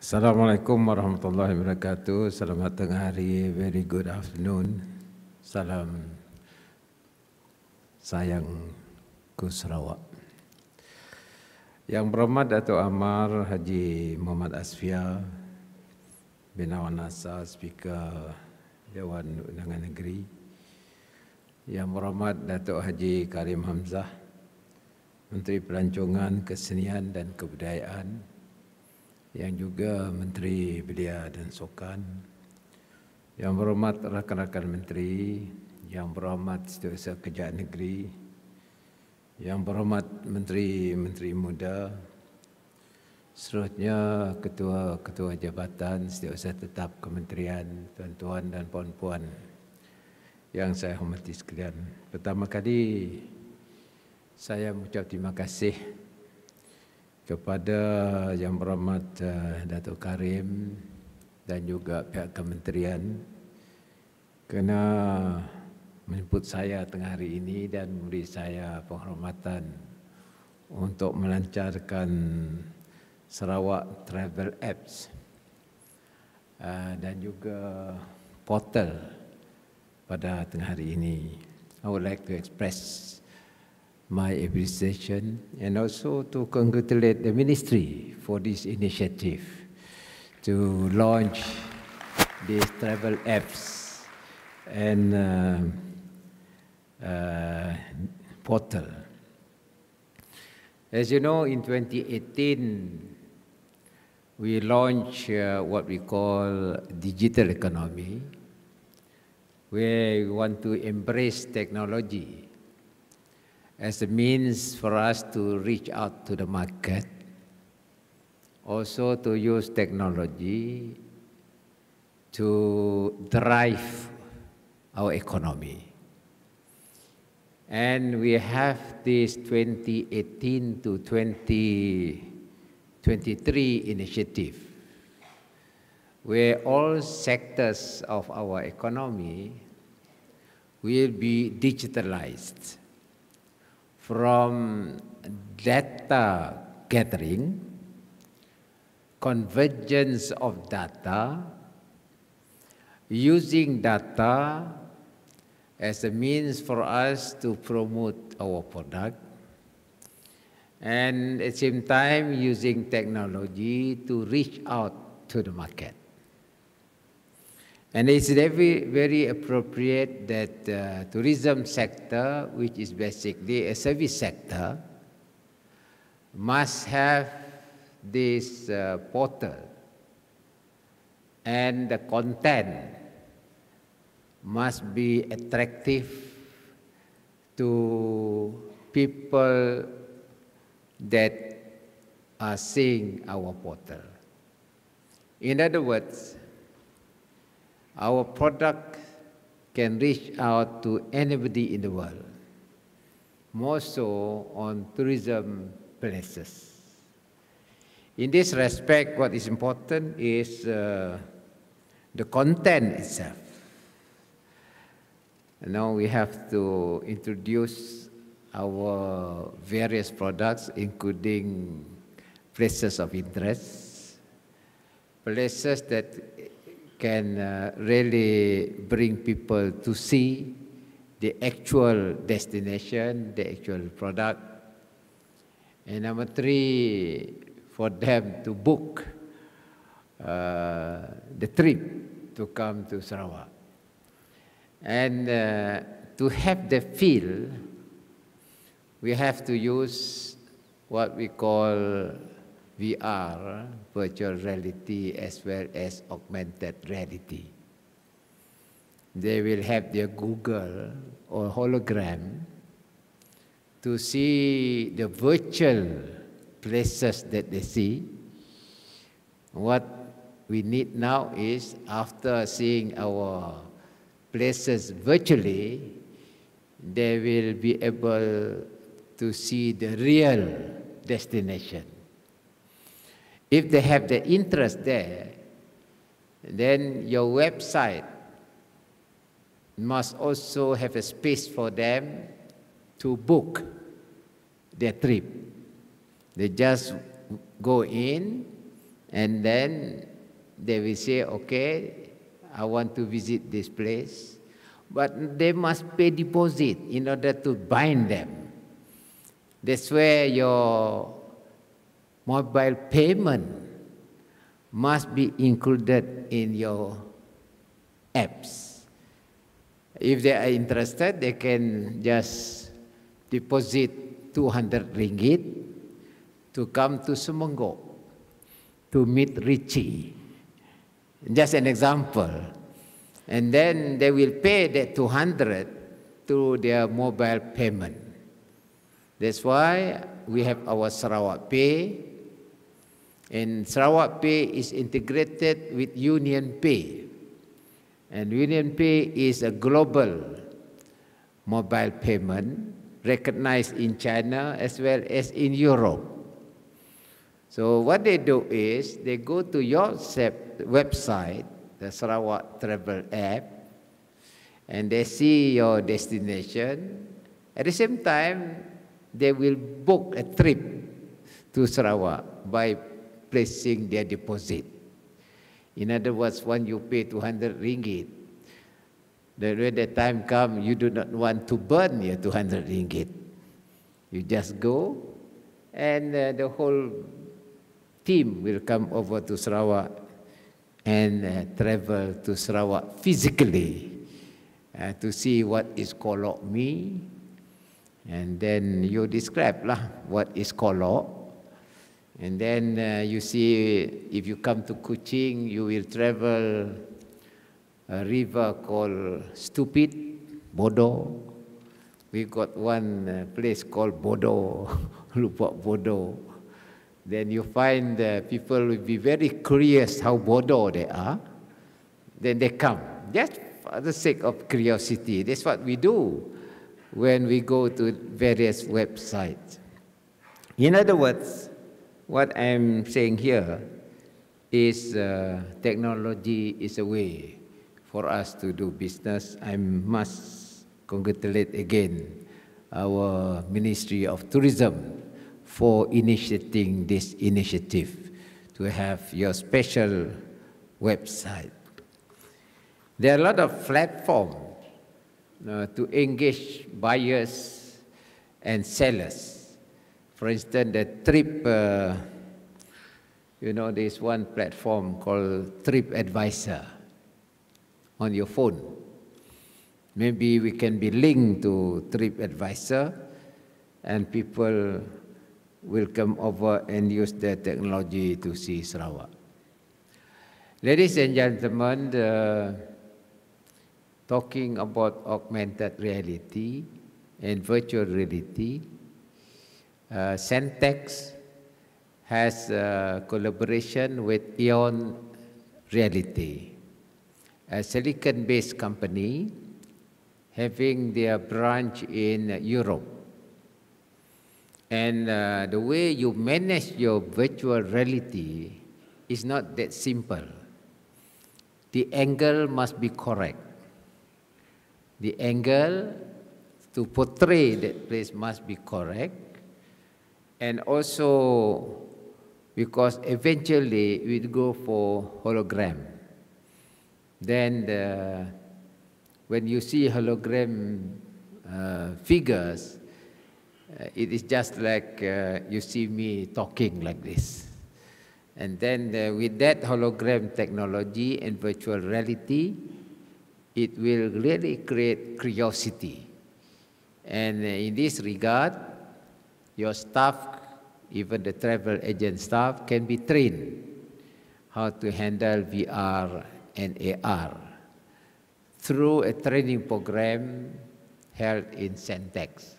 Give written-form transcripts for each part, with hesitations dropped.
Assalamualaikum warahmatullahi wabarakatuh. Selamat tengah hari, very good afternoon. Salam sayangku Sarawak. Yang berhormat Datuk Amar Haji Muhammad Asfia bin Awan Nasa, Speaker Dewan Undangan Negeri. Yang berhormat Datuk Haji Karim Hamzah, Menteri Pelancongan, Kesenian dan Kebudayaan, yang juga Menteri Belia dan Sukan, yang berhormat rakan-rakan menteri, yang berhormat Setiausaha Kerajaan Negeri, yang berhormat menteri-menteri muda, seterusnya ketua-ketua jabatan Setiausaha Tetap Kementerian, tuan-tuan dan puan-puan yang saya hormati sekalian. Pertama kali saya mengucap terima kasih kepada Yang Berhormat Datuk Karim dan juga pihak kementerian kerana menjemput saya tengah hari ini dan memberi saya penghormatan untuk melancarkan Sarawak Travel Apps dan juga portal pada tengah hari ini. I would like to express my appreciation and also to congratulate the ministry for this initiative to launch these travel apps and portal. As you know, in 2018, we launched what we call digital economy, where we want to embrace technology as a means for us to reach out to the market, also to use technology to drive our economy. And we have this 2018 to 2023 initiative, where all sectors of our economy will be digitalized, from data gathering, convergence of data, using data as a means for us to promote our product, and at the same time using technology to reach out to the market. And it's very appropriate that the tourism sector, which is basically a service sector, must have this portal, and the content must be attractive to people that are seeing our portal. In other words, our product can reach out to anybody in the world, more so on tourism places. In this respect, what is important is the content itself. Now we have to introduce our various products, including places of interest, places that can really bring people to see the actual destination, the actual product. And number three, for them to book the trip to come to Sarawak. And to have the feel, we have to use what we call VR, virtual reality, as well as augmented reality. They will have their Google or hologram to see the virtual places that they see. What we need now is, after seeing our places virtually, they will be able to see the real destination. If they have the interest there, then your website must also have a space for them to book their trip. They just go in, And then they will say, okay, I want to visit this place, but they must pay deposit in order to bind them. That's where your mobile payment must be included in your apps. If they are interested, they can just deposit 200 ringgit to come to Semenggok to meet Richie. Just an example. And then they will pay that 200 through their mobile payment. That's why we have our Sarawak Pay. And Sarawak Pay is integrated with Union Pay. And Union Pay is a global mobile payment recognized in China as well as in Europe. So what they do is they go to your website, the Sarawak Travel app, and they see your destination. At the same time, they will book a trip to Sarawak by placing their deposit. In other words, when you pay 200 ringgit, then when the time comes, you do not want to burn your 200 ringgit. You just go, and the whole team will come over to Sarawak and travel to Sarawak physically to see what is kolok mi, and then you describe lah what is kolok, and then you see if you come to Kuching, you will travel a river called Stupid, Bodo. We got one place called Bodo, Lupak Bodo. Then you find people will be very curious how bodoh they are. Then they come, just for the sake of curiosity. That's what we do when we go to various websites. In other words, what I'm saying here is technology is a way for us to do business. I must congratulate again our Ministry of Tourism for initiating this initiative to have your special website. There are a lot of platforms to engage buyers and sellers. For instance, the trip, there's one platform called TripAdvisor on your phone. Maybe we can be linked to TripAdvisor, and people will come over and use the technology to see Sarawak. Ladies and gentlemen, talking about augmented reality and virtual reality, Sentex has a collaboration with Eon Reality, a silicon-based company having their branch in Europe. And the way you manage your virtual reality is not that simple. The angle must be correct. The angle to portray that place must be correct. And also, because eventually we'll go for hologram. Then when you see hologram figures, it is just like you see me talking like this. And then with that hologram technology and virtual reality, it will really create curiosity. And in this regard, your staff, even the travel agent staff, can be trained how to handle VR and AR through a training program held in Sentex,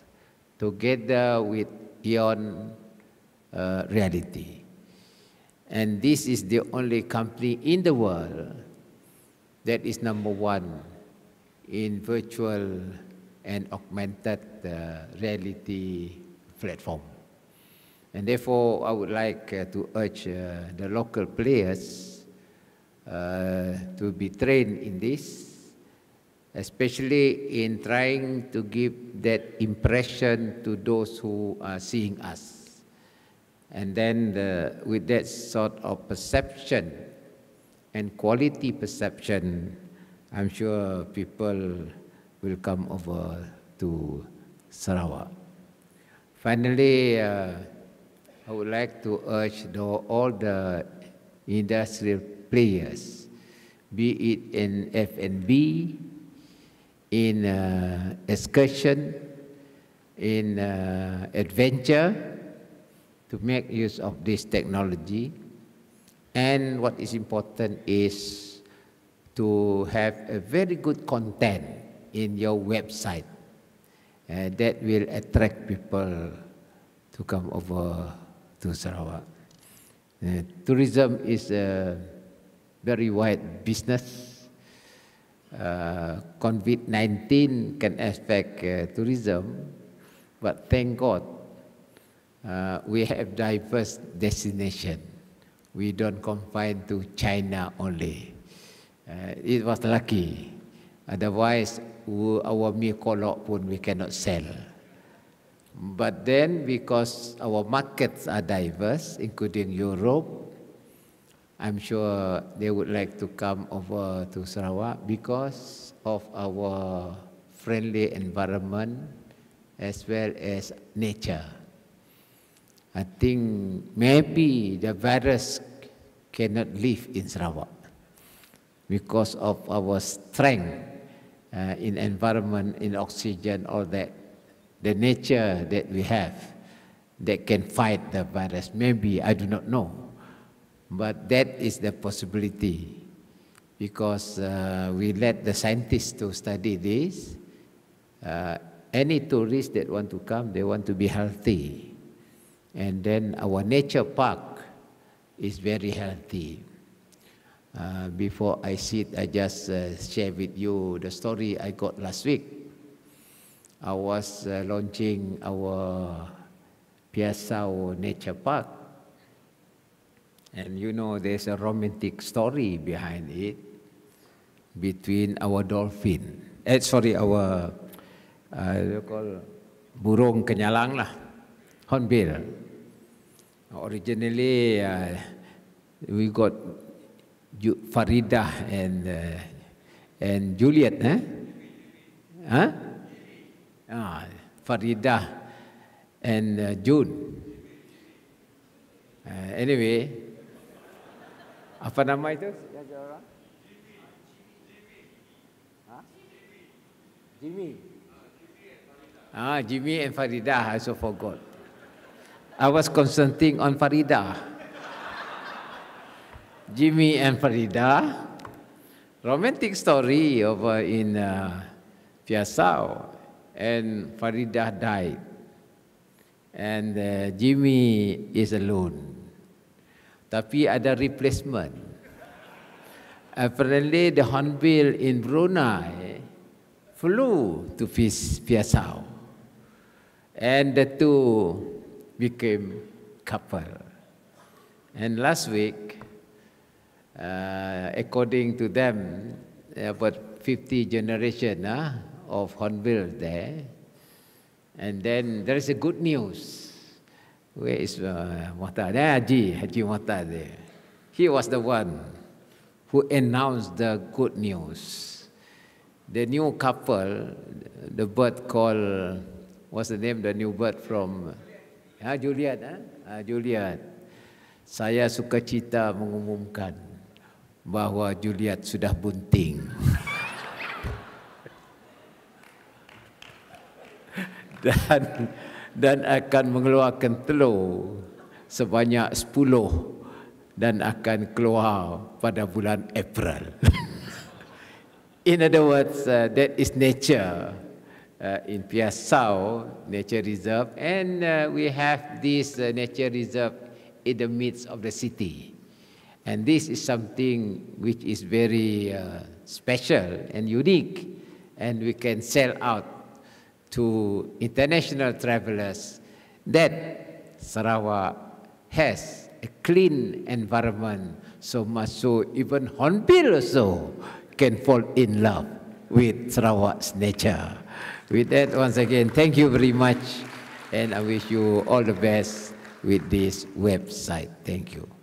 together with Eon Reality. And this is the only company in the world that is #1 in virtual and augmented reality platform. And therefore, I would like to urge the local players to be trained in this, especially in trying to give that impression to those who are seeing us. And then with that sort of perception and quality perception, I'm sure people will come over to Sarawak. Finally, I would like to urge all the industrial players, be it in F&B, in excursion, in adventure, to make use of this technology. And what is important is to have a very good content in your website that will attract people to come over to Sarawak. Tourism is a very wide business. COVID-19 can affect tourism, but thank God we have diverse destination. We don't confine to China only. It was lucky. Otherwise, our mee kolok pun we cannot sell. But then, because our markets are diverse, including Europe, I'm sure they would like to come over to Sarawak because of our friendly environment as well as nature. I think maybe the virus cannot live in Sarawak because of our strength in environment, in oxygen, all that. The nature that we have that can fight the virus. Maybe, I do not know. But that is the possibility because we let the scientists to study this. Any tourist that want to come, they want to be healthy. And then our nature park is very healthy. Before I sit, I just share with you the story I got last week. I was launching our Piasau Nature Park. And you know, there's a romantic story behind it between our dolphin. Our call burung kenyalang lah, hornbill. Originally, we got Farida and Juliet, Farida and June. Anyway, apa nama itu? Jimmy. Jimmy and Farida, I also forgot. I was concentrating on Farida. Jimmy and Farida, romantic story over in Piasau, and Farida died, and Jimmy is alone. Tapi ada replacement. Apparently, the hornbill in Brunei flew to Piasau, and the two became couple. And last week, according to them, about 50 generation of hornbill there. And then there is a good news. Where is Mohtar? Haji Mohtar there. He was the one who announced the good news. The new couple, the bird called, what's the name, the new bird from Juliet. Juliet. Saya sukacita mengumumkan bahwa Juliet sudah bunting. dan akan mengeluarkan telur sebanyak 10 dan akan keluar pada bulan April. In other words, that is nature in Piasau Nature Reserve, and we have this nature reserve in the midst of the city. And this is something which is very special and unique, and we can sell out to international travelers that Sarawak has a clean environment, so much so even hornbill also can fall in love with Sarawak's nature. With that, once again, thank you very much, and I wish you all the best with this website. Thank you.